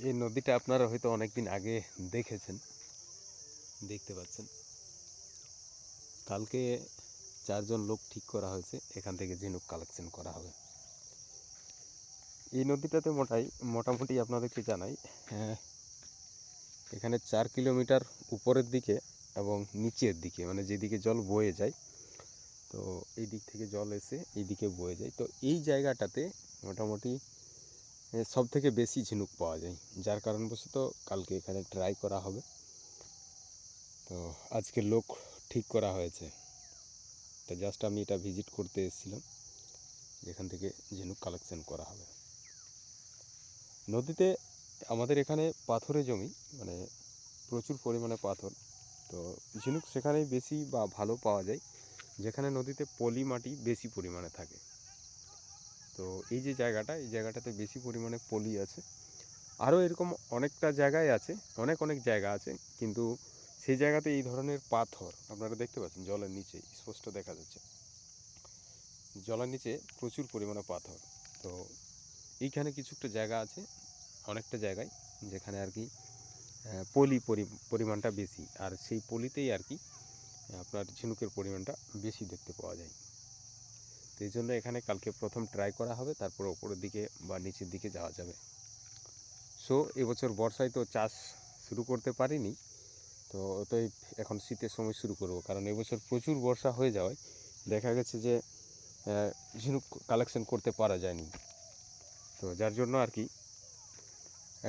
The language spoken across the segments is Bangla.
এই নদীটা আপনারা হয়তো অনেক দিন আগে দেখেছেন, দেখতে পাচ্ছেন। কালকে 4 জন লোক ঠিক করা হয়েছে, এখান থেকে ঝিনুক কালেকশন করা হবে। এই নদীটাতে মোটামুটি আপনাদেরকে জানাই, এখানে 4 কিলোমিটার উপরের দিকে এবং নিচের দিকে, মানে যেদিকে জল বয়ে যায়, তো এই দিক থেকে জল এসে এই দিকে বয়ে যায়। তো এই জায়গাটাতে মোটামুটি সব থেকে বেশি ঝিনুক পাওয়া যায়, যার কারণবশত কালকে এখানে ট্রাই করা হবে। তো আজকে লোক ঠিক করা হয়েছে, তো জাস্ট আমি এটা ভিজিট করতে এসেছিলাম, যেখান থেকে ঝিনুক কালেকশন করা হবে। নদীতে আমাদের এখানে পাথরে জমি, মানে প্রচুর পরিমাণে পাথর, তো ঝিনুক সেখানেই বেশি বা ভালো পাওয়া যায়, যেখানে নদীতে পলি মাটি বেশি পরিমাণে থাকে। তো এই যে জায়গাটা, এই জায়গাটাতে বেশি পরিমাণে পলি আছে। আরও এরকম অনেকটা জায়গায় আছে, অনেক জায়গা আছে, কিন্তু সেই জায়গাতে এই ধরনের পাথর আপনারা দেখতে পাচ্ছেন জলের নিচে স্পষ্ট দেখা যাচ্ছে। জলের নিচে প্রচুর পরিমাণে পাথর। তো এইখানে কিছুটা জায়গা আছে, অনেকটা জায়গায়, যেখানে আর কি পলি পরিমাণটা বেশি, আর সেই পলিতেই আর কি আপনার ঝিনুকের পরিমাণটা বেশি দেখতে পাওয়া যায়। তো এই জন্য এখানে কালকে প্রথম ট্রাই করা হবে, তারপর ওপরের দিকে বা নিচের দিকে যাওয়া যাবে। সো এবছর বর্ষায় তো চাষ শুরু করতে পারিনি, তো অতএব এখন শীতের সময় শুরু করব, কারণ এবছর প্রচুর বর্ষা হয়ে যাওয়ায় দেখা গেছে যে ঝিনুক কালেকশন করতে পারা যায়নি। তো যার জন্য আর কি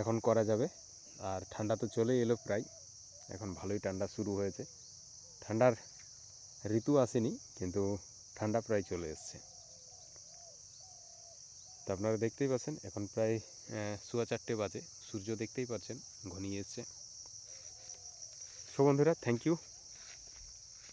এখন করা যাবে। আর ঠান্ডা তো চলেই এলো প্রায়, এখন ভালোই ঠান্ডা শুরু হয়েছে। ঠান্ডার ঋতু আসেনি, কিন্তু ঠান্ডা প্রায় চলে এসছে। তো আপনারা দেখতেই পাচ্ছেন এখন প্রায় 4:15 বাজে, সূর্য দেখতেই পাচ্ছেন ঘনিয়ে এসছে। সো বন্ধুরা, থ্যাংক ইউ।